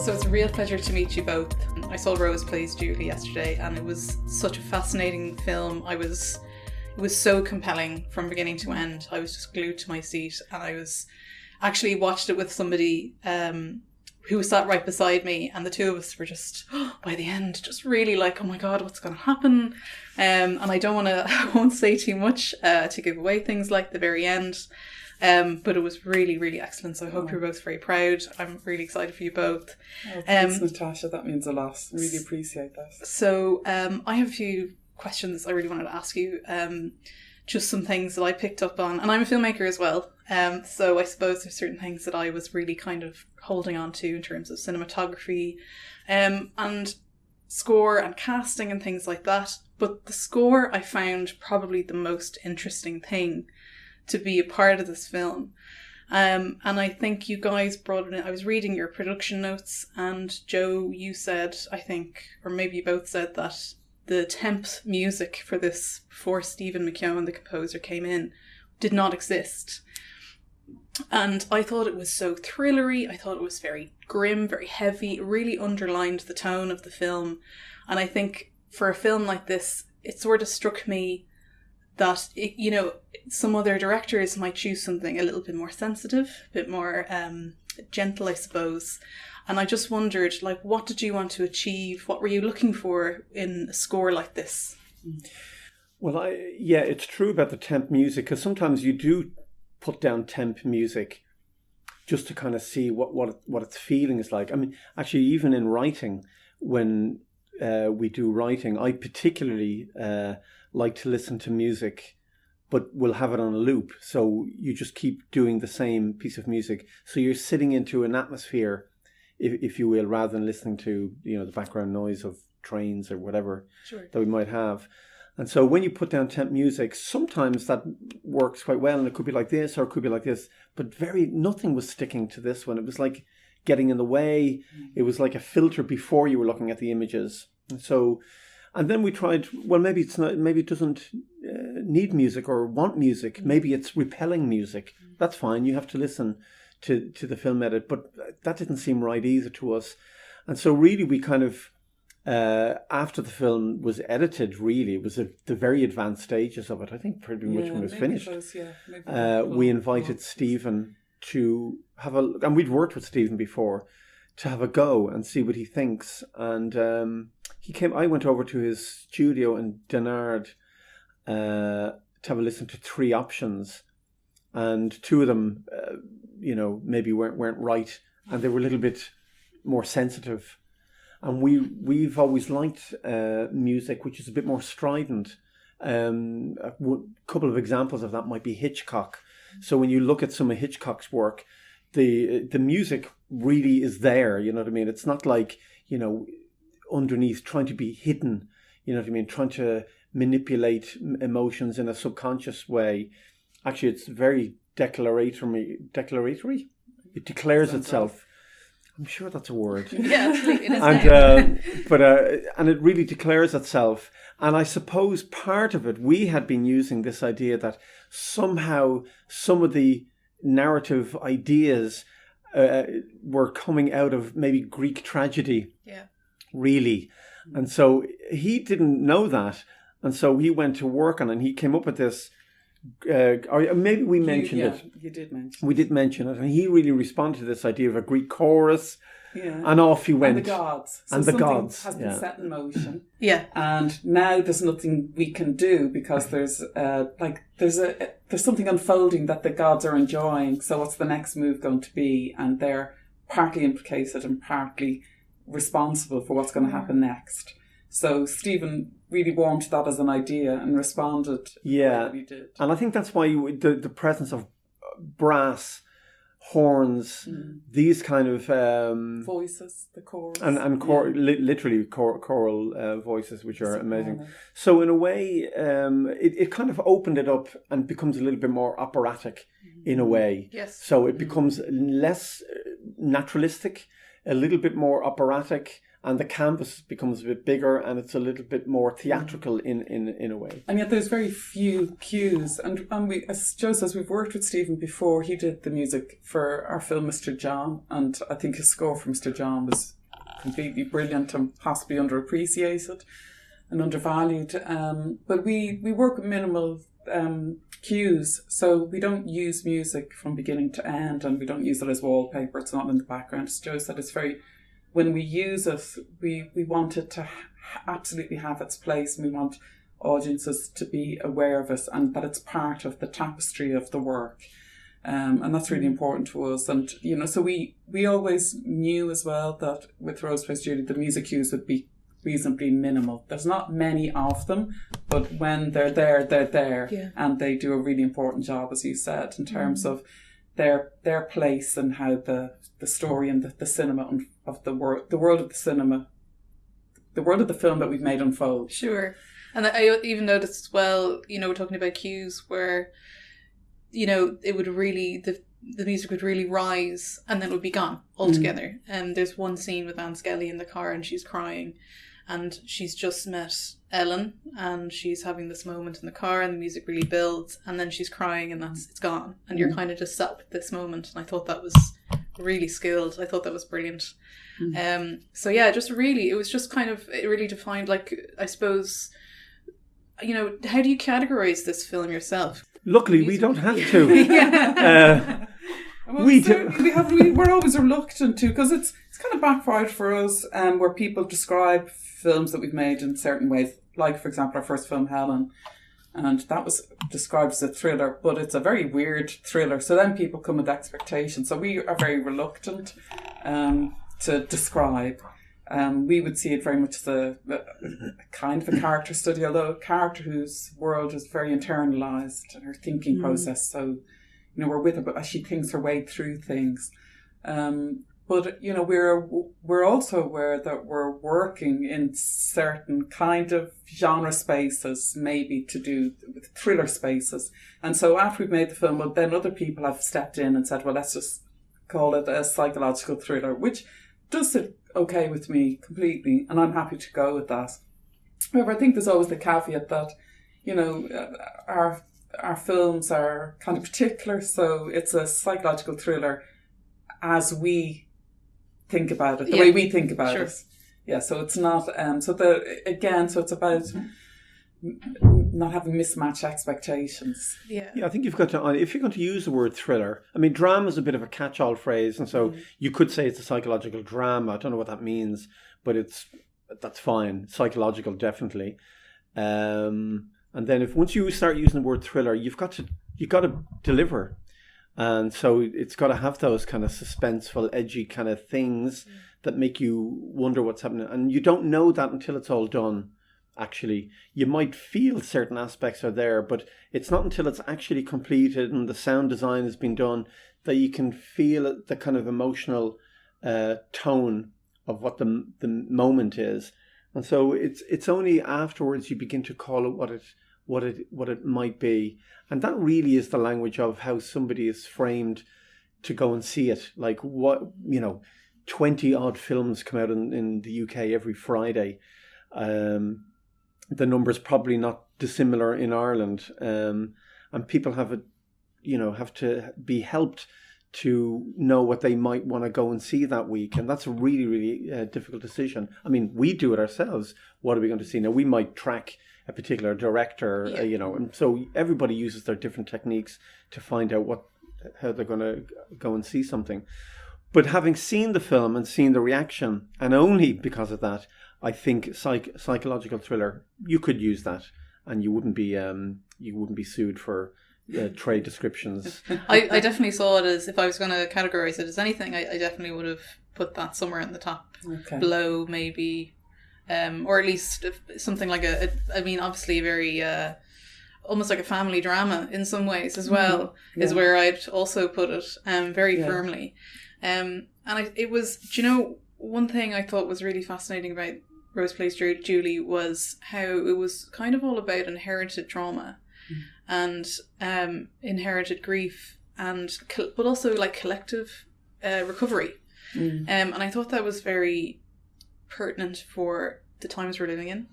So it's a real pleasure to meet you both. I saw Rose Plays Julie yesterday and it was such a fascinating film. It was so compelling from beginning to end. I was just glued to my seat, and I was actually watched it with somebody who sat right beside me, and the two of us were just, by the end, just really like, oh my God, what's going to happen? And I won't say too much to give away things like the very end. But it was really, really excellent. So I hope you're both very proud. I'm really excited for you both. Oh, thanks, Natasha. That means a lot. Really appreciate that. So I have a few questions I really wanted to ask you. Just some things that I picked up on. And I'm a filmmaker as well. So I suppose there's certain things that I was really kind of holding on to in terms of cinematography and score and casting and things like that. But the score I found probably the most interesting thing to be a part of this film. And I think you guys brought it in. I was reading your production notes, and Joe, you said, I think, or maybe you both said, that the temp music for this, before Stephen McKeown, the composer, came in, did not exist. And I thought it was so thrillery. I thought it was very grim, very heavy. It really underlined the tone of the film. And I think for a film like this, it sort of struck me that, some other directors might choose something a little bit more sensitive, a bit more gentle, I suppose. And I just wondered, what did you want to achieve? What were you looking for in a score like this? Well, it's true about the temp music, because sometimes you do put down temp music just to kind of see what its feeling is like. I mean, actually, even in writing, when we do writing, I particularly like to listen to music, but we'll have it on a loop. So you just keep doing the same piece of music. So you're sitting into an atmosphere, if you will, rather than listening to, the background noise of trains or whatever that we might have. And so when you put down temp music, sometimes that works quite well, and it could be like this or it could be like this, but nothing was sticking to this one. It was like getting in the way. It was like a filter before you were looking at the images. And then we tried, well, maybe it doesn't need music or want music. Maybe it's repelling music. That's fine. You have to listen to the film edit, but that didn't seem right either to us. And so really we kind of, after the film was edited, really, it was the very advanced stages of it. I think pretty much when it was finished. We invited Stephen to have and we'd worked with Stephen before, to have a go and see what he thinks. And he came. I went over to his studio in Denard to have a listen to 3 options, and 2 of them, maybe weren't right, and they were a little bit more sensitive. And we've always liked music which is a bit more strident. A couple of examples of that might be Hitchcock. So when you look at some of Hitchcock's work, the music really is there. You know what I mean? It's not like, underneath, trying to be hidden. You know what I mean? Trying to manipulate emotions in a subconscious way. Actually, it's very declaratory. It declares itself. I'm sure that's a word. Yeah, it is. And it really declares itself. And I suppose part of it, we had been using this idea that somehow some of the narrative ideas were coming out of maybe Greek tragedy. Yeah. Really. And so he didn't know that. And so he went to work on it, and he came up with this. Maybe we mentioned it. You did mention. We did mention it, and he really responded to this idea of a Greek chorus. Yeah. And off he went. And the gods. So the gods has been set in motion. Yeah. And now there's nothing we can do, because there's something unfolding that the gods are enjoying. So what's the next move going to be? And they're partly implicated and partly responsible for what's going to happen next. So Stephen really warmed to that as an idea and responded. Yeah, he did. And I think that's why the presence of brass, horns, these kind of voices, the chorus, and literally choral voices, which are amazing. So in a way, it kind of opened it up and becomes a little bit more operatic in a way. Yes. So it becomes less naturalistic, a little bit more operatic, and the canvas becomes a bit bigger, and it's a little bit more theatrical in a way. And yet there's very few cues. And we, as Joe says, we've worked with Stephen before. He did the music for our film Mr. John, and I think his score for Mr. John was completely brilliant and possibly underappreciated and undervalued. But we work with minimal cues, so we don't use music from beginning to end, and we don't use it as wallpaper. It's not in the background. As Joe said, it's very... When we use it, we want it to absolutely have its place, and we want audiences to be aware of it and that it's part of the tapestry of the work. And that's really important to us. And, you know, so we always knew as well that with Rose Plays Julie, the music cues would be reasonably minimal. There's not many of them, but when they're there, they're there. Yeah. And they do a really important job, as you said, in terms of their place and how the story and the cinema of the world of the cinema, the world of the film that we've made unfold. Sure. And I even noticed as well, you know, we're talking about cues where, you know, it would really, the music would really rise and then it would be gone altogether. And there's one scene with Ann Skelly in the car and she's crying and she's just met Ellen and she's having this moment in the car and the music really builds and then she's crying and it's gone. And you're kind of just sat with this moment. And I thought that was really skilled. I thought that was brilliant. So yeah, just really, it was just kind of, it really defined, like, I suppose, you know, how do you categorize this film yourself? Luckily, we don't have to. Well, we're always reluctant to, because it's kind of backfired for us, where people describe films that we've made in certain ways. Like, for example, our first film, Helen, and that was described as a thriller, but it's a very weird thriller. So then people come with expectations. So we are very reluctant to describe. We would see it very much as a kind of a character study, although a character whose world is very internalised and her thinking process. So, you know, we're with her, but as she thinks her way through things. But, you know, we're also aware that we're working in certain kind of genre spaces, maybe to do with thriller spaces. And so after we've made the film, well, then other people have stepped in and said, well, let's just call it a psychological thriller, which does sit okay with me completely, and I'm happy to go with that. However, I think there's always the caveat that, you know, our films are kind of particular, so it's a psychological thriller as we think about it, the way we think about it. Yeah, so it's not, so it's about not having mismatched expectations. Yeah, I think you've got to, if you're going to use the word thriller, I mean, drama is a bit of a catch-all phrase, and so you could say it's a psychological drama. I don't know what that means, but that's fine. Psychological, definitely. And then once you start using the word thriller, you've got to deliver. And so it's got to have those kind of suspenseful, edgy kind of things that make you wonder what's happening. And you don't know that until it's all done, actually. You might feel certain aspects are there, but it's not until it's actually completed and the sound design has been done that you can feel the kind of emotional tone of what the moment is. And so it's only afterwards you begin to call it what it might be. And that really is the language of how somebody is framed to go and see it. Like, 20 odd films come out in the UK every Friday. The number's probably not dissimilar in Ireland. And people have to be helped to know what they might want to go and see that week. And that's a really, really difficult decision. I mean, we do it ourselves. What are we going to see? Now, we might track a particular director, and so everybody uses their different techniques to find out how they're going to go and see something. But having seen the film and seen the reaction, and only because of that, I think psychological thriller, you could use that, and you wouldn't be sued for trade descriptions. I definitely saw it as, if I was going to categorize it as anything, I definitely would have put that somewhere in the top, below maybe. Or at least something like obviously a very, almost like a family drama in some ways as well, is where I'd also put it very firmly. It was, do you know, one thing I thought was really fascinating about Rose Plays Julie was how it was kind of all about inherited trauma and inherited grief, but also like collective recovery. And I thought that was very pertinent for the times we're living in.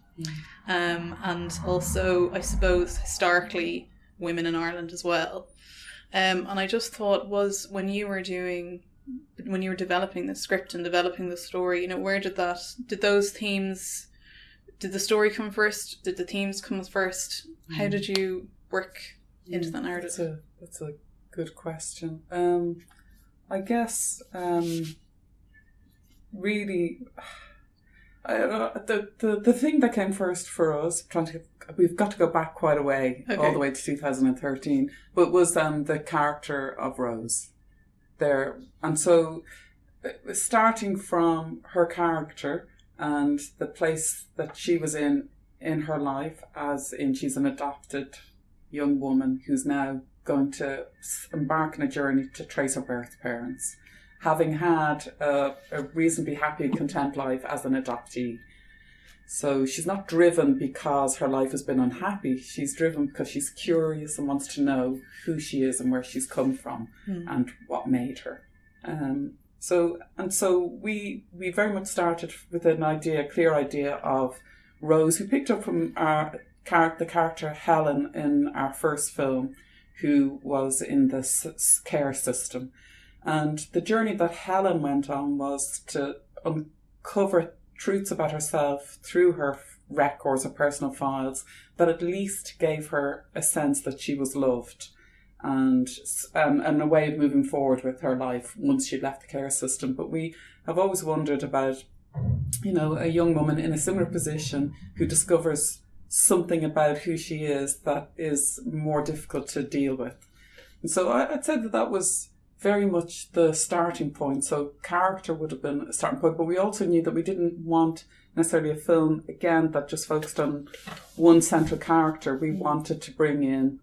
And also, I suppose, historically, women in Ireland as well. And I just thought, when you were developing the script and developing the story, where did the story come first? Did the themes come first? How did you work into that narrative? That's a good question. I guess really, the thing that came first for us, we've got to go back quite a way, all the way to 2013, but was the character of Rose there. And so starting from her character and the place that she was in her life, as in she's an adopted young woman who's now going to embark on a journey to trace her birth parents, having had a reasonably happy and content life as an adoptee. So she's not driven because her life has been unhappy. She's driven because she's curious and wants to know who she is and where she's come from and what made her. So we very much started with a clear idea of Rose, who picked up from the character Helen in our first film, who was in the care system. And the journey that Helen went on was to uncover truths about herself through her records or personal files that at least gave her a sense that she was loved and a way of moving forward with her life once she'd left the care system. But we have always wondered about, a young woman in a similar position who discovers something about who she is that is more difficult to deal with. And so I'd say that was very much the starting point. So character would have been a starting point, but we also knew that we didn't want necessarily a film, again, that just focused on one central character. We wanted to bring in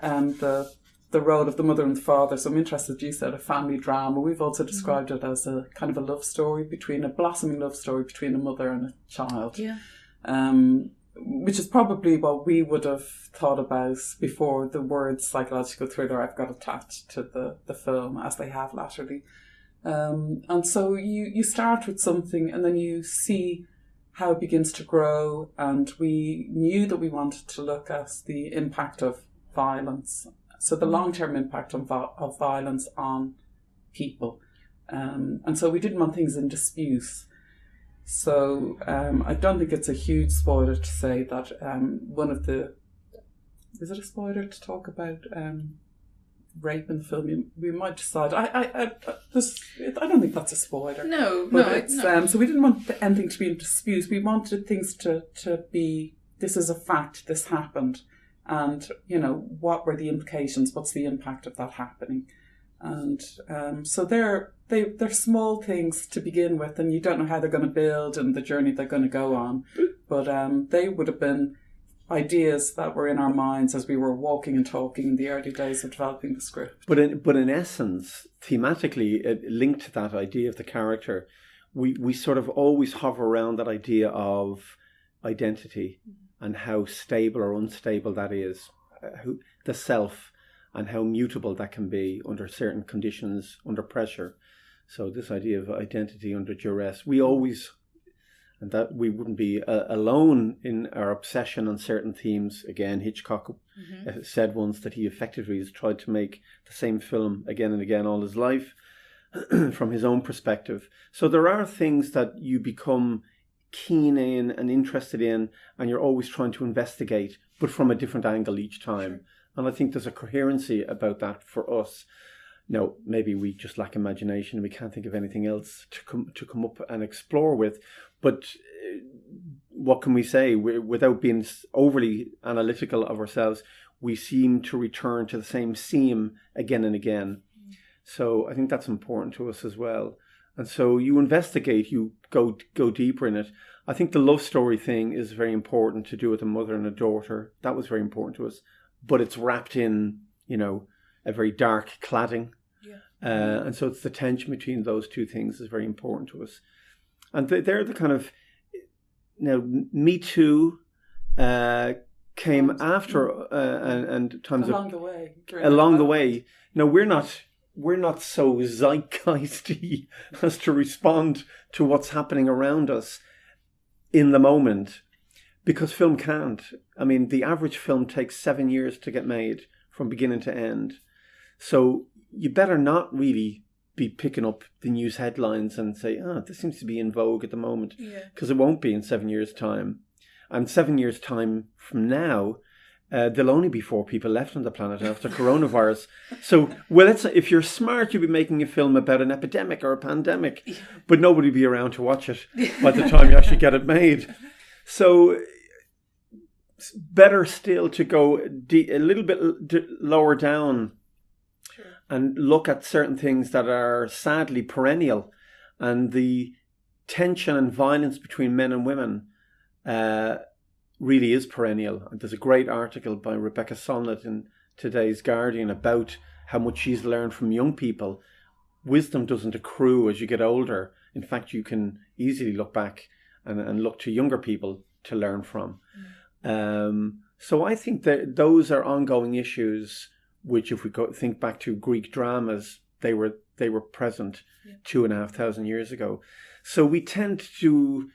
the role of the mother and the father. So I'm interested, you said a family drama. We've also described it as a kind of a love story, a blossoming love story between a mother and a child. Yeah. Which is probably what we would have thought about before the word psychological thriller I've got attached to the film, as they have latterly. And so you start with something and then you see how it begins to grow. And we knew that we wanted to look at the impact of violence. So the long-term impact of violence on people. And so we didn't want things in dispute. So I don't think it's a huge spoiler to say that is it a spoiler to talk about rape in film? We might decide. I don't think that's a spoiler. No. So we didn't want anything to be in dispute. We wanted things to be, this is a fact, this happened. And, what were the implications? What's the impact of that happening? And so they're small things to begin with, and you don't know how they're going to build and the journey they're going to go on. But they would have been ideas that were in our minds as we were walking and talking in the early days of developing the script. But in essence, thematically, linked to that idea of the character, we sort of always hover around that idea of identity and how stable or unstable that is, the self, and how mutable that can be under certain conditions, under pressure. So this idea of identity under duress, we always, and that we wouldn't be alone in our obsession on certain themes. Again, Hitchcock said once that he effectively has tried to make the same film again and again all his life from his own perspective. So there are things that you become keen in and interested in, and you're always trying to investigate, but from a different angle each time. And I think there's a coherency about that for us. Now, maybe we just lack imagination and we can't think of anything else to come up and explore with. But what can we say? Without being overly analytical of ourselves, we seem to return to the same theme again and again. So I think that's important to us as well. And so you investigate, you go deeper in it. I think the love story thing is very important to do with a mother and a daughter. That was very important to us. But it's wrapped in, a very dark cladding. Yeah. And so it's the tension between those two things is very important to us. And they're the kind of, Me Too came after and times along the way. Along the way. No, we're not so zeitgeisty as to respond to what's happening around us. in the moment, because film can't. I mean, the average film takes 7 years to get made from beginning to end. So you better not really be picking up the news headlines and say, this seems to be in vogue at the moment. Because it won't be in 7 years' time. And 7 years' time from now, there'll only be 4 people left on the planet after coronavirus. So, if you're smart, you'll be making a film about an epidemic or a pandemic, but nobody will be around to watch it by the time you actually get it made. So, better still to go a little bit lower down and look at certain things that are sadly perennial, and the tension and violence between men and women really is perennial. There's a great article by Rebecca Solnit in today's Guardian about how much she's learned from young people. Wisdom doesn't accrue as you get older. In fact, you can easily look back and look to younger people to learn from. So I think that those are ongoing issues which, if we think back to Greek dramas, they were present 2,500 years ago. So we tend to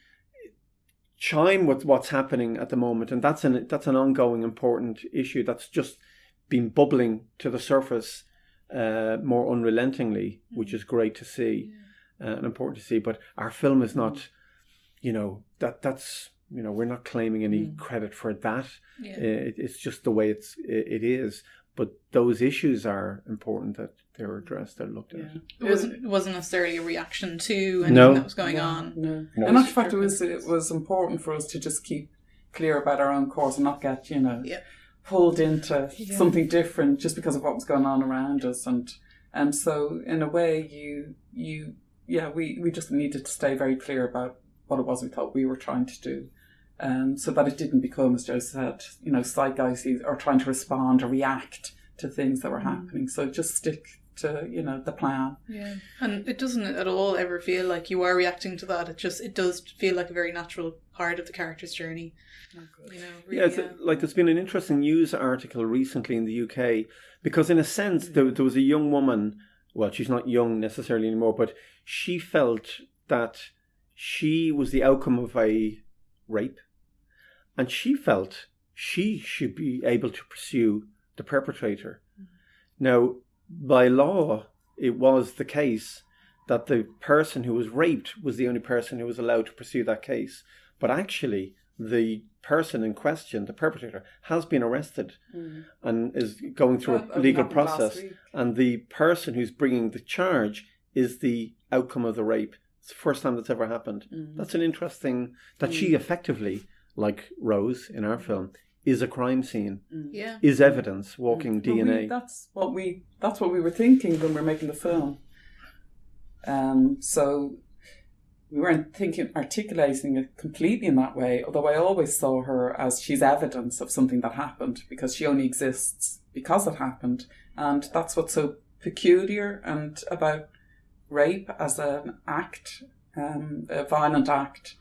chime with what's happening at the moment, and that's an ongoing important issue that's just been bubbling to the surface more unrelentingly, which is great to see and important to see. But our film is not, that's we're not claiming any credit for that. It's just the way it is. But those issues are important that they're addressed, they're looked at. It wasn't necessarily a reaction to anything that was going on. No. In actual fact, it was important for us to just keep clear about our own course and not get, pulled into something different just because of what was going on around us. And so, in a way, we just needed to stay very clear about what it was we thought we were trying to do. So that it didn't become, as Joe said, zeitgeist or trying to respond or react to things that were happening. So just stick to, the plan. Yeah. And it doesn't at all ever feel like you are reacting to that. It does feel like a very natural part of the character's journey. Really, there's been an interesting news article recently in the UK, because in a sense there was a young woman, well, she's not young necessarily anymore, but she felt that she was the outcome of a rape. And she felt she should be able to pursue the perpetrator. Now, by law, it was the case that the person who was raped was the only person who was allowed to pursue that case. But actually, the person in question, the perpetrator, has been arrested and is going through a legal process. And the person who's bringing the charge is the outcome of the rape. It's the first time that's ever happened. That's an interesting, that she effectively, like Rose in our film, is a crime scene, is evidence, walking DNA. That's what we were thinking when we were making the film. So we weren't articulating it completely in that way, although I always saw her as she's evidence of something that happened, because she only exists because it happened. And that's what's so peculiar and about rape as an act, a violent act,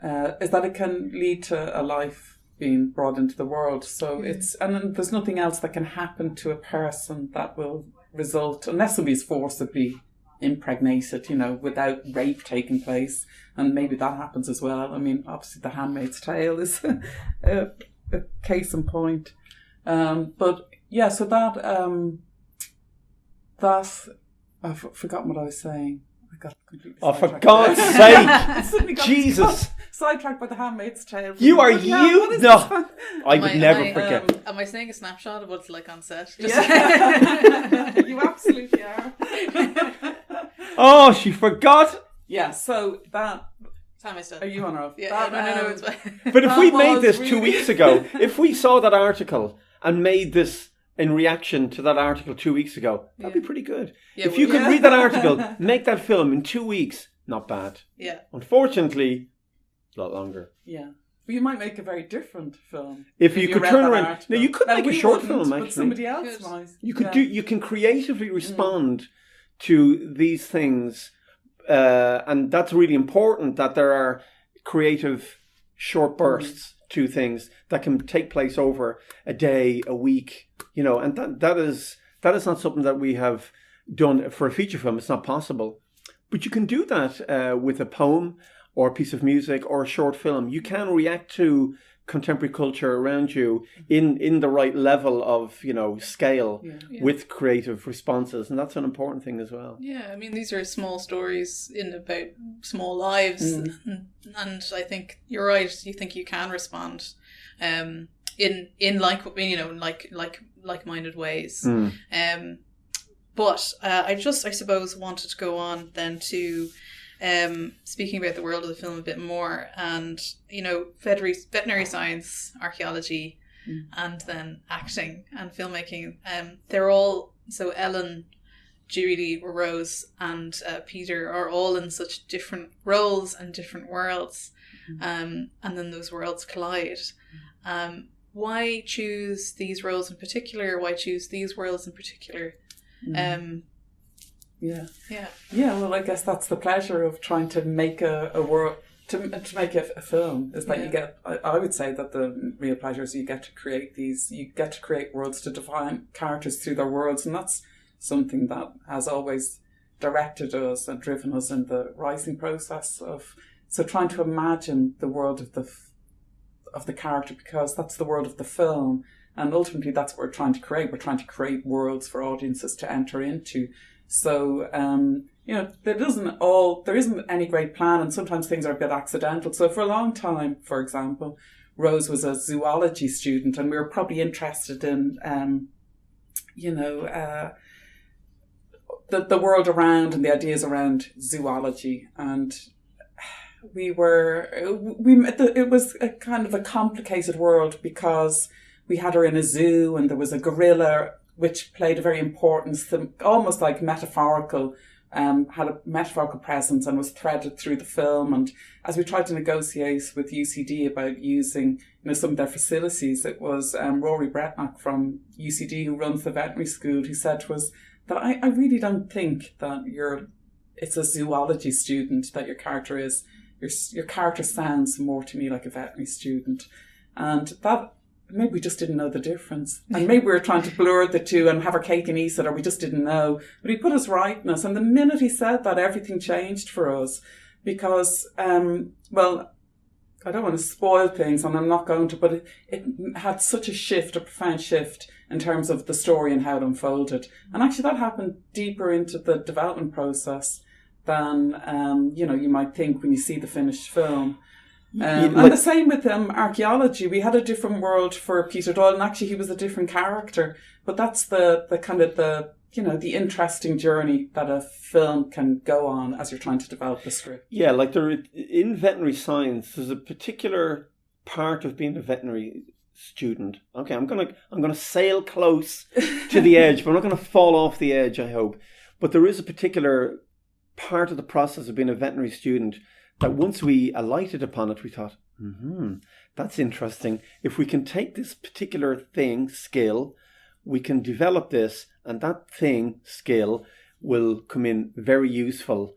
is that it can lead to a life being brought into the world. So and there's nothing else that can happen to a person that will result, unless somebody's forcibly impregnated, without rape taking place. And maybe that happens as well. I mean, obviously The Handmaid's Tale is a case in point. But yeah, so that's I've forgotten what I was saying. I got completely sidetracked. For God's sake! Jesus! Sidetracked by The Handmaid's Tale. You are you? No, I would never forget. Am I saying a snapshot of what it's like on set? Yeah. You absolutely are. Oh, she forgot. Yeah, so that... Handmaid's Tale. Are you on or off? Yeah, no, it's fine. But if we made this 2 weeks ago, if we saw that article and made this in reaction to that article 2 weeks ago, that'd be pretty good. Yeah, if you could read that article, make that film in 2 weeks, not bad. Yeah. Unfortunately, a lot longer. Yeah. But you might make a very different film. If you could turn around... No, you could make a short film, actually. But somebody else might. You can creatively respond to these things. And that's really important, that there are creative short bursts to things that can take place over a day, a week, and that is not something that we have done for a feature film. It's not possible. But you can do that with a poem or a piece of music or a short film, you can react to contemporary culture around you in the right level of, scale with creative responses. And that's an important thing as well. Yeah, I mean, these are small stories about small lives. And I think you're right. You think you can respond in like-minded ways. But I suppose wanted to go on then to speaking about the world of the film a bit more, and veterinary science, archaeology, and then acting and filmmaking. They're all, so Ellen, Judy, Rose, and Peter are all in such different roles and different worlds, and then those worlds collide. Why choose these roles in particular? Why choose these worlds in particular? Well, I guess that's the pleasure of trying to make a world, to make a film, is that you get, I would say that the real pleasure is you get to create worlds, to define characters through their worlds, and that's something that has always directed us and driven us in the writing process so trying to imagine the world of the character, because that's the world of the film. And ultimately, that's what we're trying to create. We're trying to create worlds for audiences to enter into. So, there isn't any great plan, and sometimes things are a bit accidental. So for a long time, for example, Rose was a zoology student, and we were probably interested in, the world around and the ideas around zoology. And it was a kind of a complicated world, because we had her in a zoo, and there was a gorilla which played a very important, almost like metaphorical, had a metaphorical presence and was threaded through the film. And as we tried to negotiate with UCD about using, some of their facilities, it was Rory Bretnock from UCD, who runs the veterinary school, who said to us that I really don't think that it's a zoology student that your character is. Your character sounds more to me like a veterinary student. And that, maybe we just didn't know the difference. And maybe we were trying to blur the two and have our cake and eat it, or we just didn't know. But he put us right in us. And the minute he said that, everything changed for us. Because, I don't want to spoil things, and I'm not going to, but it had such a profound shift in terms of the story and how it unfolded. And actually that happened deeper into the development process than, you might think when you see the finished film. And the same with archaeology. We had a different world for Peter Doyle, and actually he was a different character. But that's the kind of the interesting journey that a film can go on as you're trying to develop the script. Yeah, like in veterinary science, there's a particular part of being a veterinary student. Okay, I'm gonna sail close to the edge, but I'm not gonna fall off the edge, I hope. But there is a particular part of the process of being a veterinary student that once we alighted upon it, we thought, that's interesting. If we can take this particular skill, we can develop this, and that skill will come in very useful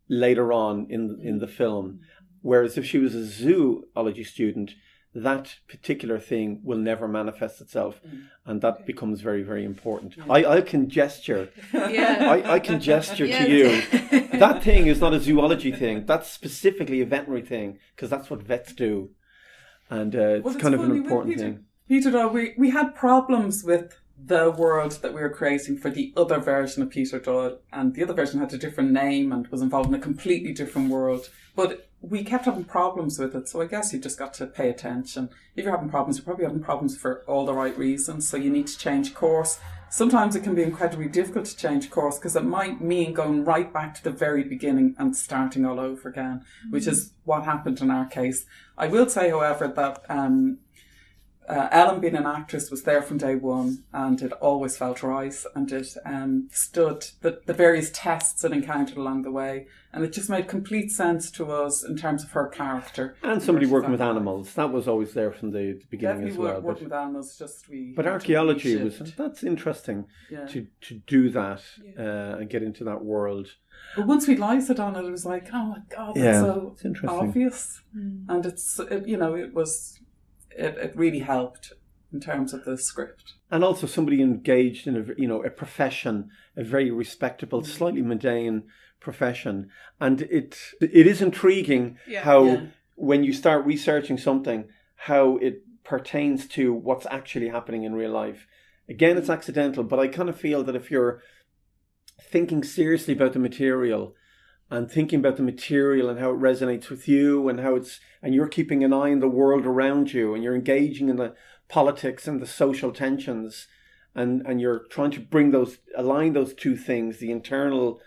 later on in the film. Whereas if she was a zoology student, that particular thing will never manifest itself, and that becomes very, very important. I can gesture. I can gesture to you. That thing is not a zoology thing. That's specifically a veterinary thing, because that's what vets do, and it's kind of an important thing. Peter Doyle, we had problems with the world that we were creating for the other version of Peter Doyle, and the other version had a different name and was involved in a completely different world. But we kept having problems with it, so I guess you just got to pay attention. If you're having problems, you're probably having problems for all the right reasons, so you need to change course. Sometimes it can be incredibly difficult to change course, because it might mean going right back to the very beginning and starting all over again, which is what happened in our case. I will say, however, that Ellen, being an actress, was there from day one, and it always felt right, and it stood the various tests it encountered along the way, and it just made complete sense to us in terms of her character. And somebody working with animals, that was always there from the beginning. Definitely as well. Working with animals, but archaeology that's interesting to do that and get into that world. But once we lighted on it, it was like, oh my God, that's so obvious. And it really helped in terms of the script. And also somebody engaged in a profession, a very respectable, slightly mundane profession. And it is intriguing how when you start researching something, how it pertains to what's actually happening in real life. Again, it's accidental, but I kind of feel that if you're thinking seriously about the material and thinking about the material and how it resonates with you and and you're keeping an eye on the world around you and you're engaging in the politics and the social tensions and you're trying to align those two things, the internal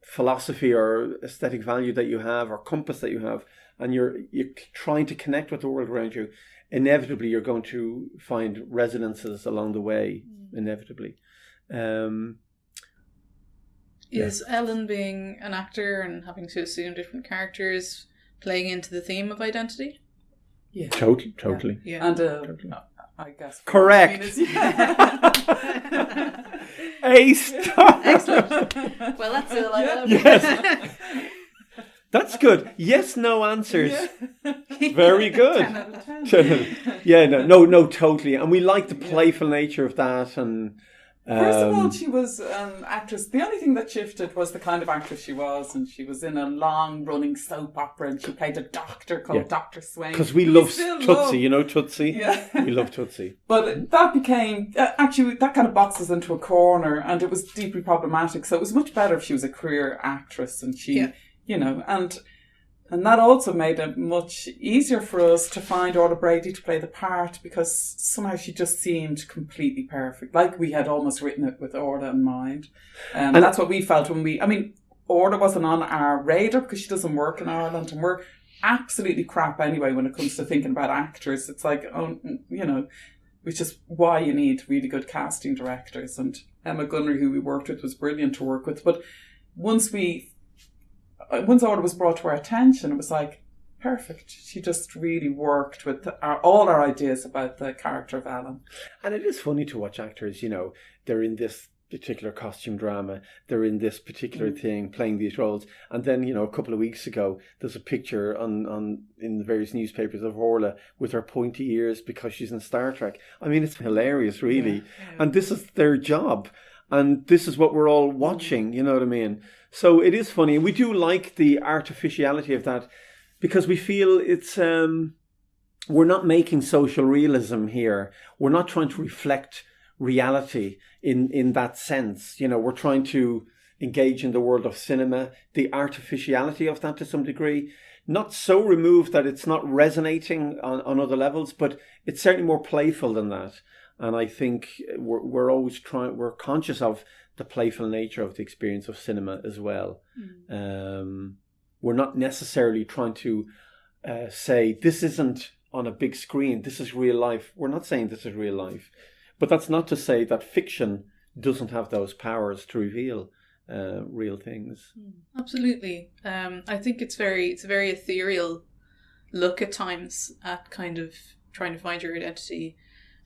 philosophy or aesthetic value that you have or compass that you have, and you're trying to connect with the world around you, inevitably you're going to find resonances along the way, inevitably. Is Ellen being an actor and having to assume different characters playing into the theme of identity? Yeah. Totally. Yeah. And Totally. I guess correct. A star. Excellent. Well, that's it. Yes. That's good. Yes, no answers. Yeah. Very good. 10 out of 10. Yeah, no, totally. And we like the playful nature of that. And first of all, she was an actress. The only thing that shifted was the kind of actress she was, and she was in a long-running soap opera, and she played a doctor called Dr. Swain. Because we love Tootsie, you know Tootsie? Yeah. We love Tootsie. But that became, actually, that kind of boxes into a corner, and it was deeply problematic. So it was much better if she was a career actress, and she, you know, and that also made it much easier for us to find Orla Brady to play the part, because somehow she just seemed completely perfect. Like we had almost written it with Orla in mind. And that's what we felt when Orla wasn't on our radar because she doesn't work in Ireland, and we're absolutely crap anyway when it comes to thinking about actors. It's like, you know, which is why you need really good casting directors. And Emma Gunnery, who we worked with, was brilliant to work with. But once Orla was brought to our attention, it was like, perfect. She just really worked with all our ideas about the character of Ellen. And it is funny to watch actors, you know, they're in this particular costume drama, they're in this particular thing, playing these roles. And then, you know, a couple of weeks ago, there's a picture in the various newspapers of Orla with her pointy ears because she's in Star Trek. I mean, it's hilarious, really. Yeah. And this is their job. And this is what we're all watching, you know what I mean? So it is funny. We do like the artificiality of that because we feel it's, we're not making social realism here. We're not trying to reflect reality in that sense. You know, we're trying to engage in the world of cinema, the artificiality of that to some degree. Not so removed that it's not resonating on other levels, but it's certainly more playful than that. And I think we're always we're conscious of the playful nature of the experience of cinema as well. We're not necessarily trying to say this isn't on a big screen, this is real life. We're not saying this is real life. But that's not to say that fiction doesn't have those powers to reveal real things. Absolutely. I think it's a very ethereal look at times at kind of trying to find your identity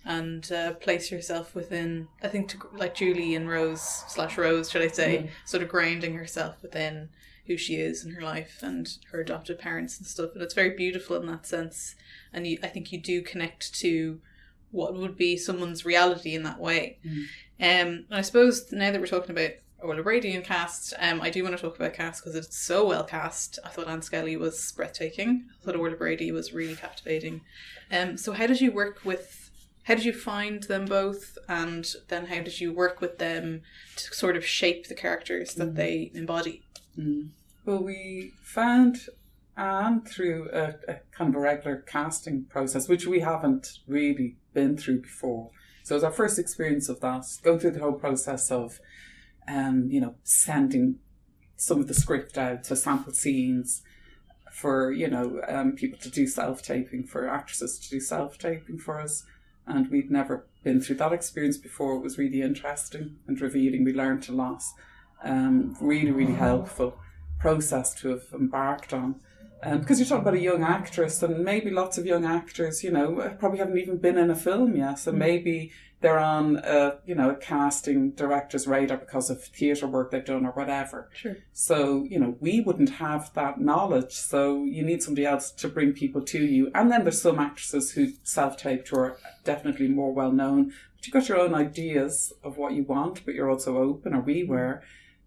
and place yourself within, I think, like Julie and Rose, should I say, sort of grounding herself within who she is in her life and her adopted parents and stuff. And it's very beautiful in that sense. And I think you do connect to what would be someone's reality in that way. And I suppose now that we're talking about Orla Brady and cast, I do want to talk about cast because it's so well cast. I thought Ann Skelly was breathtaking. I thought Orla Brady was really captivating. So how did you find them both, and then how did you work with them to sort of shape the characters that they embody? Well, we found Anne through a kind of a regular casting process, which we haven't really been through before. So it was our first experience of that, going through the whole process of, you know, sending some of the script out to sample scenes for, you know, people to do self-taping, for actresses to do self-taping for us. And we'd never been through that experience before. It was really interesting and revealing. We learned a lot. Really, really helpful process to have embarked on. Because you're talking about a young actress, and maybe lots of young actors, you know, probably haven't even been in a film yet. So maybe they're on, you know, a casting director's radar because of theatre work they've done or whatever. Sure. So, you know, we wouldn't have that knowledge. So you need somebody else to bring people to you. And then there's some actresses who self-taped who are definitely more well-known. But you've got your own ideas of what you want, but you're also open, or we were,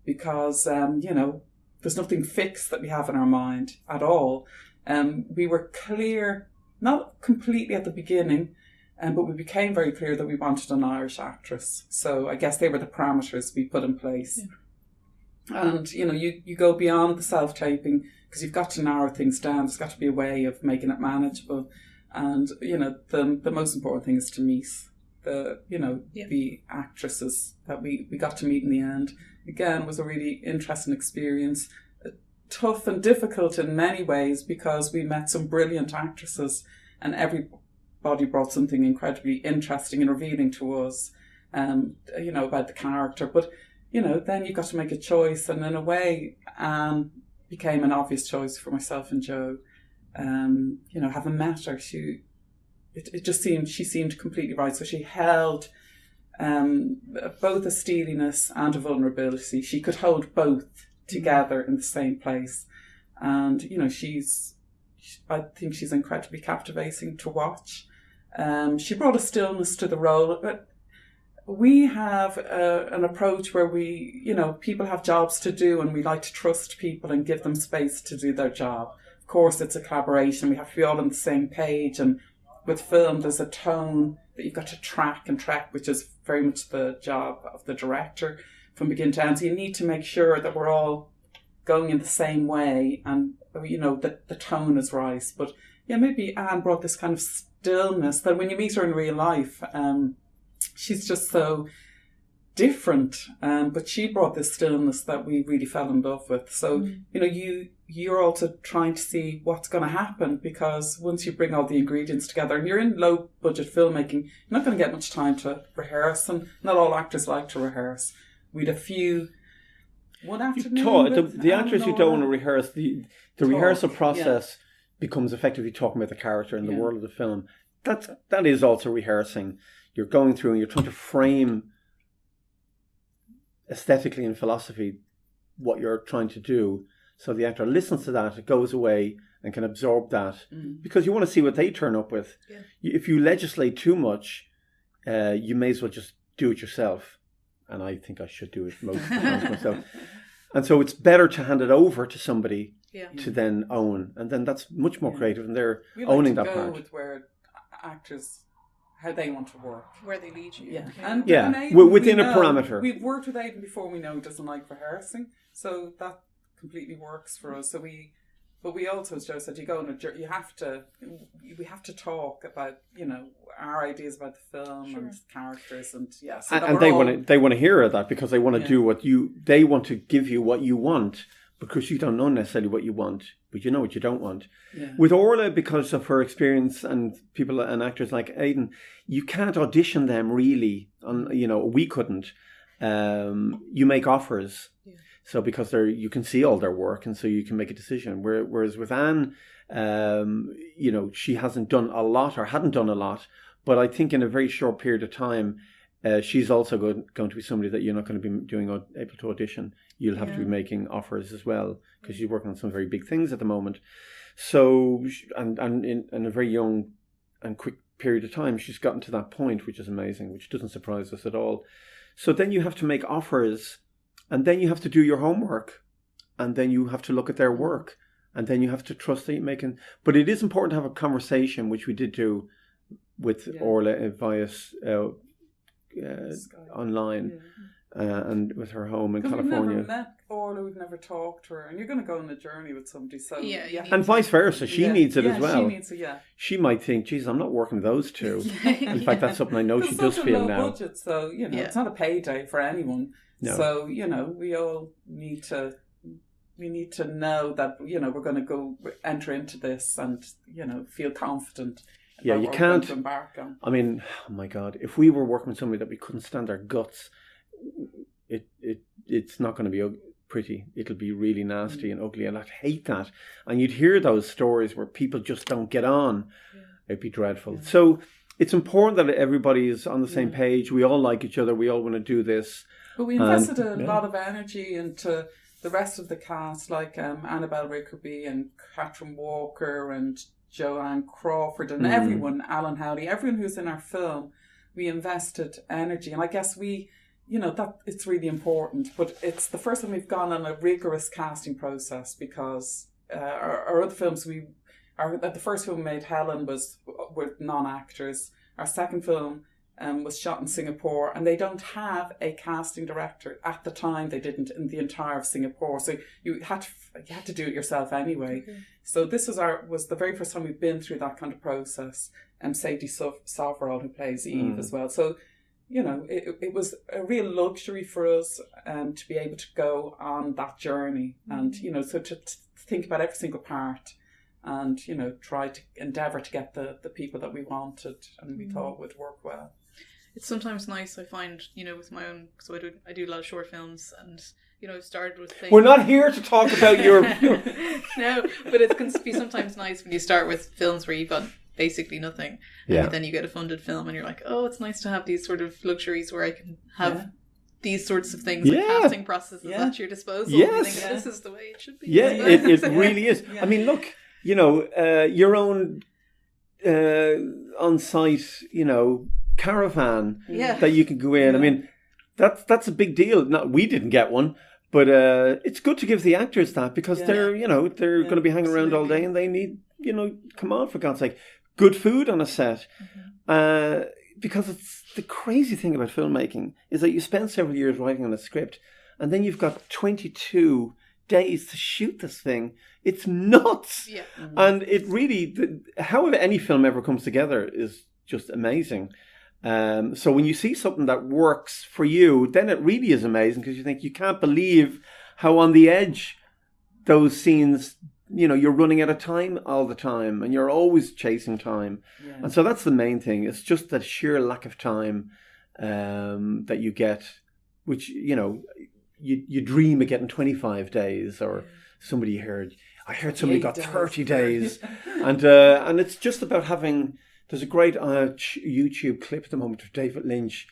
because, you know, there's nothing fixed that we have in our mind at all. We were clear, not completely at the beginning, but we became very clear that we wanted an Irish actress. So I guess they were the parameters we put in place. Yeah. And, you go beyond the self-taping because you've got to narrow things down. There's got to be a way of making it manageable. And, the most important thing is to meet the actresses that we got to meet in the end. Again, it was a really interesting experience. Tough and difficult in many ways because we met some brilliant actresses and everybody brought something incredibly interesting and revealing to us, about the character. But, then you got to make a choice, and in a way, Anne became an obvious choice for myself and Joe. Having met her, she seemed completely right. So she held both a steeliness and a vulnerability. She could hold both together in the same place. And, I think she's incredibly captivating to watch. She brought a stillness to the role. But we have an approach where people have jobs to do and we like to trust people and give them space to do their job. Of course, it's a collaboration. We have to be all on the same page. And with film, there's a tone that you've got to track, which is very much the job of the director from beginning to end. So you need to make sure that we're all going in the same way and, that the tone is right. But yeah, maybe Anne brought this kind of stillness that when you meet her in real life, she's just so different. But she brought this stillness that we really fell in love with. So, you're also trying to see what's going to happen, because once you bring all the ingredients together and you're in low budget filmmaking, you're not going to get much time to rehearse, and not all actors like to rehearse. We'd a few one afternoon. The actors who don't want to rehearse, the rehearsal process becomes effectively talking about the character in the world of the film. That is also rehearsing. You're going through and you're trying to frame aesthetically and philosophy what you're trying to do. So the actor listens to that, it goes away and can absorb that, because you want to see what they turn up with. Yeah. If you legislate too much, you may as well just do it yourself. And I think I should do it most of the time myself. And so it's better to hand it over to somebody to then own. And then that's much more creative, and they're owning that part. With where actors, how they want to work. Where they lead you. Yeah. And Aidan, within a parameter. We've worked with Aidan before, we know he doesn't like rehearsing. So that completely works for us. But we also, as Joe said, we have to talk about, our ideas about the film and characters, and so and they want to hear that, because they want to do they want to give you what you want, because you don't know necessarily what you want, but you know what you don't want. Yeah. With Orla, because of her experience and people and actors like Aidan, you can't audition them really. We couldn't. You make offers. Yeah. So because you can see all their work, and so you can make a decision. Whereas with Anne, she hasn't done a lot or hadn't done a lot, but I think in a very short period of time, she's also going to be somebody that you're not going to be able to audition. You'll have to be making offers as well, because she's working on some very big things at the moment. So, and in a very young and quick period of time, she's gotten to that point, which is amazing, which doesn't surprise us at all. So then you have to make offers. And then you have to do your homework, and then you have to look at their work, and then you have to trust that you're making. But it is important to have a conversation, which we did do with Orla via online, and with her home in California. We've never met Orla, we've never talked to her, and you're going to go on a journey with somebody. So and vice versa, she needs it as well. She needs it, She might think, "Geez, I'm not working those two." In fact, that's something I know she does feel now. Budget, so it's not a payday for anyone. No. So, we all need to know that, we're going to go enter into this and, feel confident. Yeah, you can't. Embark on. I mean, oh my God, if we were working with somebody that we couldn't stand their guts, it's not going to be pretty. It'll be really nasty and ugly, and I'd hate that. And you'd hear those stories where people just don't get on. Yeah. It'd be dreadful. Yeah. So it's important that everybody is on the same page. We all like each other. We all want to do this. But we invested a lot of energy into the rest of the cast, like Annabelle Rickerby and Catherine Walker and Joanne Crawford and everyone, Alan Howley, everyone who's in our film. We invested energy, and I guess we that it's really important. But it's the first time we've gone on a rigorous casting process, because our other films, the first film we made, Helen, was with non-actors. Our second film was shot in Singapore, and they don't have a casting director. At the time, they didn't in the entire of Singapore, so you had to do it yourself anyway. Okay. So this was the very first time we've been through that kind of process. And Sadie Soverall, who plays Eve as well. So, it was a real luxury for us to be able to go on that journey, and so to think about every single part, and try to endeavour to get the people that we wanted and we thought would work well. It's sometimes nice, I find, with my own, so I do a lot of short films, and I've started with things. We're not here to talk about your No, but it can be sometimes nice when you start with films where you've got basically nothing, and then you get a funded film, and you're like, oh, it's nice to have these sort of luxuries where I can have these sorts of things, like casting processes at your disposal. Yes. Think, this is the way it should be. Yeah, it really is. Yeah. I mean, look, your own on-site, caravan that you can go in. Yeah. I mean, that's a big deal. No, we didn't get one, but it's good to give the actors that, because they're going to be hanging around all day, and they need, come on, for God's sake, good food on a set. Because it's the crazy thing about filmmaking is that you spend several years writing on a script, and then you've got 22 days to shoot this thing. It's nuts. Yeah. And it really, how any film ever comes together is just amazing. So when you see something that works for you, then it really is amazing, because you think, you can't believe how on the edge those scenes, you're running out of time all the time, and you're always chasing time. Yeah. And so that's the main thing. It's just that sheer lack of time that you get, which, you dream of getting 25 days, or somebody I heard somebody got 30 days. And it's just about having... There's a great YouTube clip at the moment of David Lynch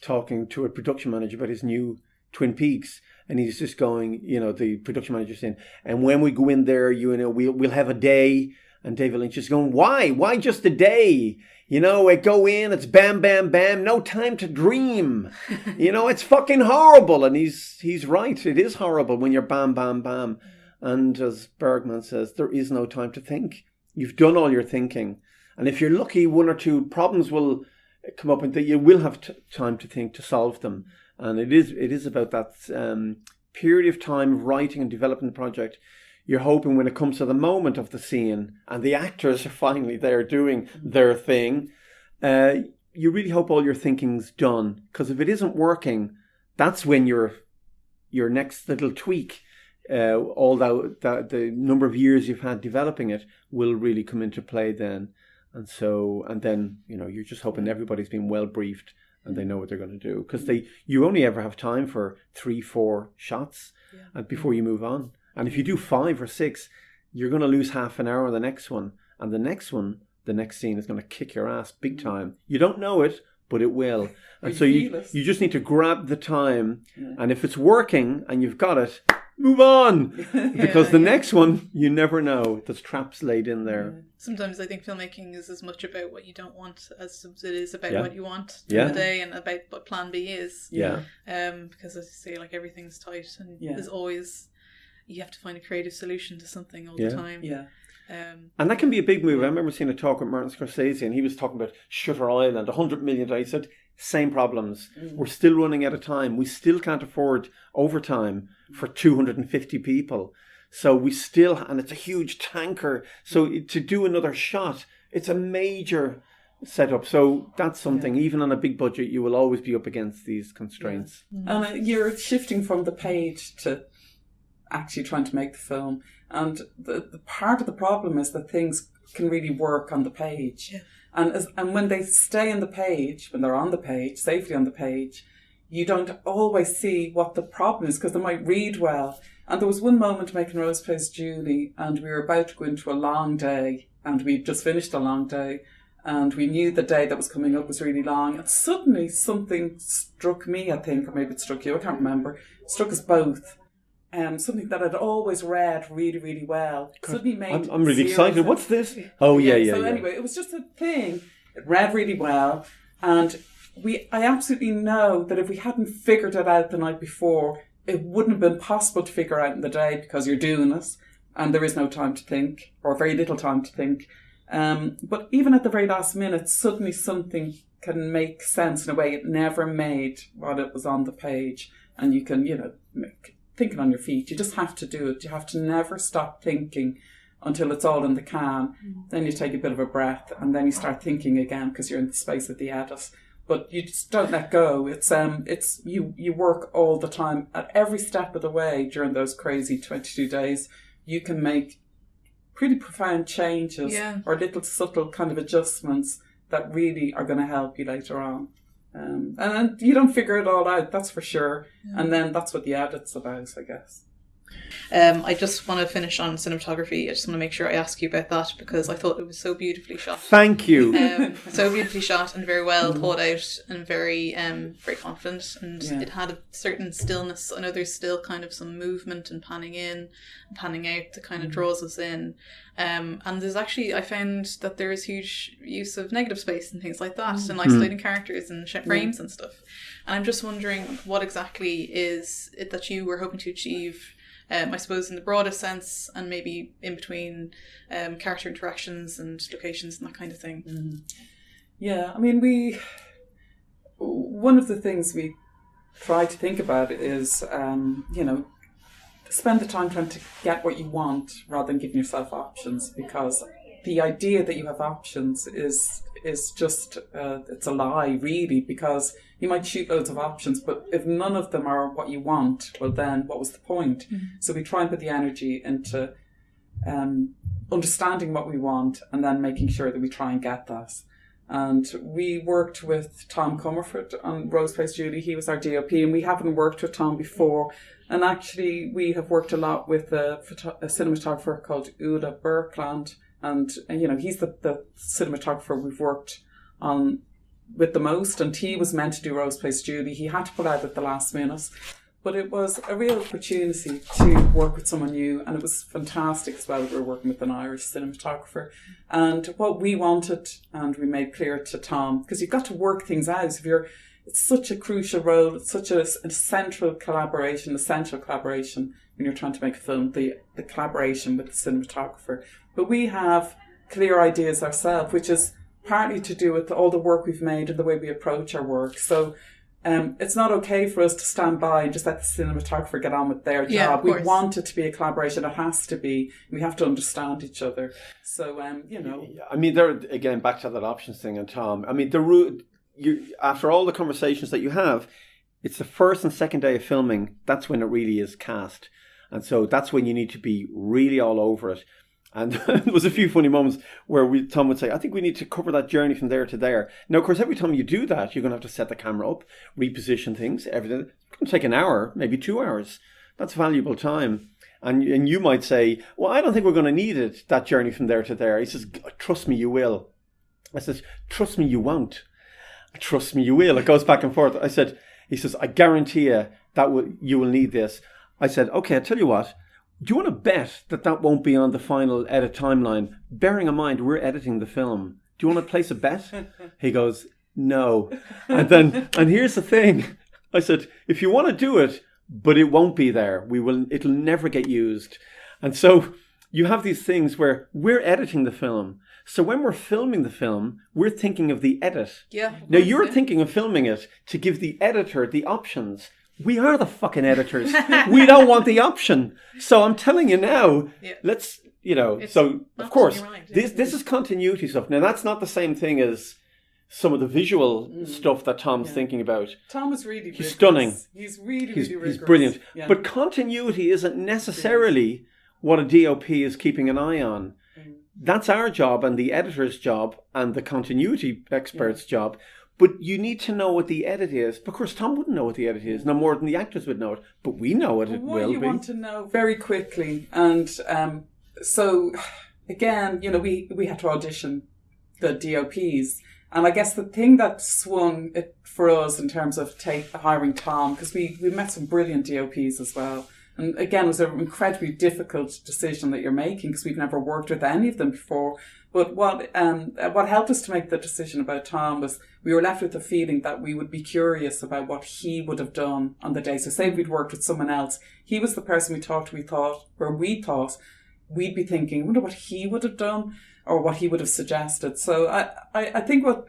talking to a production manager about his new Twin Peaks. And he's just going, the production manager saying, and when we go in there, we'll have a day. And David Lynch is going, why? Why just a day? I go in, it's bam, bam, bam, no time to dream. It's fucking horrible. And he's right. It is horrible when you're bam, bam, bam. And as Bergman says, there is no time to think. You've done all your thinking. And if you're lucky, one or two problems will come up, and that you will have time to think, to solve them. And it is about that period of time of writing and developing the project. You're hoping when it comes to the moment of the scene, and the actors are finally there doing their thing, you really hope all your thinking's done. Because if it isn't working, that's when your next little tweak, all the number of years you've had developing it, will really come into play then. And then, you're just hoping everybody's been well briefed and they know what they're going to do. Because you only ever have time for 3-4 shots before you move on. And if you do 5 or 6, you're going to lose half an hour on the next one. And the next scene is going to kick your ass big time. You don't know it, but it will. And so you just need to grab the time. Yeah. And if it's working and you've got it, move on, because the next one, you never know. There's traps laid in there. Sometimes I think filmmaking is as much about what you don't want as it is about what you want in the day, and about what plan B is. Yeah. Because as you say, like, everything's tight, and there's always, you have to find a creative solution to something all the time. Yeah. And that can be a big move. I remember seeing a talk with Martin Scorsese, and he was talking about Shutter Island, $100 million. He said, same problems. We're still running out of time. We still can't afford overtime for 250 people. So and it's a huge tanker. So to do another shot, it's a major setup. So that's something, even on a big budget, you will always be up against these constraints. Yeah. And you're shifting from the page to actually trying to make the film. And the part of the problem is that things can really work on the page. Yeah. And when they stay on the page, when they're on the page, safely on the page, you don't always see what the problem is, because they might read well. And there was one moment making Rose Plays Julie, and we were about to go into a long day, and we'd just finished a long day, and we knew the day that was coming up was really long. And suddenly something struck me, I think, or maybe it struck you, I can't remember. It struck us both. Something that I'd always read really, really well. Suddenly made I'm really excited. What's this? Oh, yeah. So anyway, it was just a thing. It read really well, and I absolutely know that if we hadn't figured it out the night before, it wouldn't have been possible to figure out in the day because you're doing it and there is no time to think, or very little time to think. But even at the very last minute, suddenly something can make sense in a way it never made while it was on the page. And you can, thinking on your feet. You just have to do it. You have to never stop thinking until it's all in the can. Then you take a bit of a breath and then you start thinking again because you're in the space of the edit. But you just don't let go. It's you work all the time. At every step of the way during those crazy 22 days, you can make pretty profound changes or little subtle kind of adjustments that really are going to help you later on. And then you don't figure it all out, that's for sure. Yeah. And then that's what the edit's about, I guess. I just want to finish on cinematography. I just want to make sure I ask you about that because I thought it was so beautifully shot. Thank you. So beautifully shot and very well thought out and very very confident. And it had a certain stillness. I know there's still kind of some movement and panning in and panning out that kind of draws us in. And there's actually, I found that there is huge use of negative space and things like that and isolating characters and frames and stuff. And I'm just wondering what exactly is it that you were hoping to achieve, I suppose in the broadest sense and maybe in between character interactions and locations and that kind of thing. Yeah, I mean, one of the things we try to think about is, spend the time trying to get what you want rather than giving yourself options, because the idea that you have options is just, it's a lie really, because you might shoot loads of options, but if none of them are what you want, well then what was the point? So we try and put the energy into understanding what we want and then making sure that we try and get that. And we worked with Tom Comerford on Rose Plays Julie. He was our DOP, and we haven't worked with Tom before. And actually, we have worked a lot with a cinematographer called Ulla Birkland. And he's the cinematographer we've worked on with the most. And he was meant to do Rose Plays Julie. He had to pull out at the last minute. But it was a real opportunity to work with someone new, and it was fantastic as well. We were working with an Irish cinematographer, and what we wanted, and we made clear to Tom, because you've got to work things out. It's such a crucial role. It's such an essential collaboration when you're trying to make a film. The collaboration with the cinematographer, but we have clear ideas ourselves, which is partly to do with all the work we've made and the way we approach our work. So. It's not okay for us to stand by and just let the cinematographer get on with their job. We want it to be a collaboration. It has to be. We have to understand each other. So, I mean, there again, back to that options thing and Tom. I mean, after all the conversations that you have, it's the first and second day of filming. That's when it really is cast. And so that's when you need to be really all over it. And there was a few funny moments where Tom would say, I think we need to cover that journey from there to there. Now, of course, every time you do that, you're going to have to set the camera up, reposition things, everything. It's going to take an hour, maybe 2 hours. That's valuable time. And you might say, well, I don't think we're going to need it, that journey from there to there. He says, trust me, you will. I says, trust me, you won't. Trust me, you will. It goes back and forth. He says, I guarantee you that you will need this. I said, okay, I'll tell you what. Do you want to bet that won't be on the final edit timeline? Bearing in mind, we're editing the film. Do you want to place a bet? He goes, no. And here's the thing. I said, if you want to do it, but it won't be there. It'll never get used. And so you have these things where we're editing the film. So when we're filming the film, we're thinking of the edit. Yeah. Now you're thinking of filming it to give the editor the options. We are the fucking editors. We don't want the option. So I'm telling you now, let's, so of course, right. This is continuity stuff. Now that's not the same thing as some of the visual stuff that Tom's thinking about. Tom is really He's stunning. He's really rigorous. He's brilliant. Yeah. But continuity isn't necessarily what a DOP is keeping an eye on. That's our job and the editor's job and the continuity expert's job. But you need to know what the edit is. Of course, Tom wouldn't know what the edit is, no more than the actors would know it. But we know what it will be. What you want to know very quickly. And so, again, we had to audition the DOPs. And I guess the thing that swung it for us in terms of hiring Tom, because we met some brilliant DOPs as well. And again, it was an incredibly difficult decision that you're making because we've never worked with any of them before. But what helped us to make the decision about Tom was we were left with the feeling that we would be curious about what he would have done on the day. So say we'd worked with someone else, he was the person we thought we'd be thinking, I wonder what he would have done or what he would have suggested. So I think what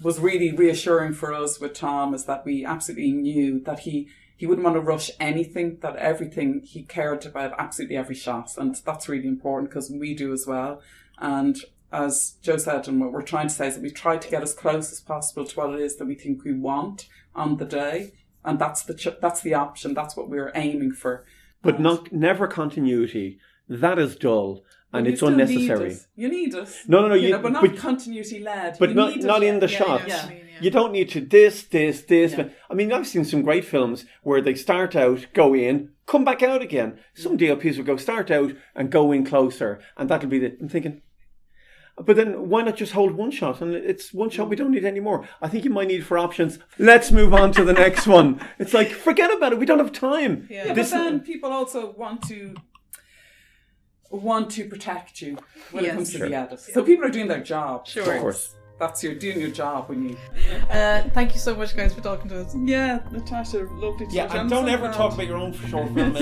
was really reassuring for us with Tom is that we absolutely knew that he wouldn't want to rush anything, that everything he cared about, absolutely every shot. And that's really important because we do as well. And as Joe said, and what we're trying to say is that we've tried to get as close as possible to what it is that we think we want on the day. And that's the option. That's what we're aiming for. But never continuity. That is dull. And it's unnecessary. You need us. No. But not continuity led. But not in the shots. Yeah. You don't need to this. Yeah. I mean, I've seen some great films where they start out, go in, come back out again. Some DOPs will go start out and go in closer. And that'll be I'm thinking, but then why not just hold one shot? And it's one shot, we don't need any more. I think you might need for options. Let's move on to the next one. It's like, forget about it. We don't have time. Yeah, but then people also want to protect you when it comes to the edit. So people are doing their job. Sure. Of course. You're doing your job when you... Thank you so much, guys, for talking to us. Yeah, Natasha, lovely to and don't ever talk about your own short film.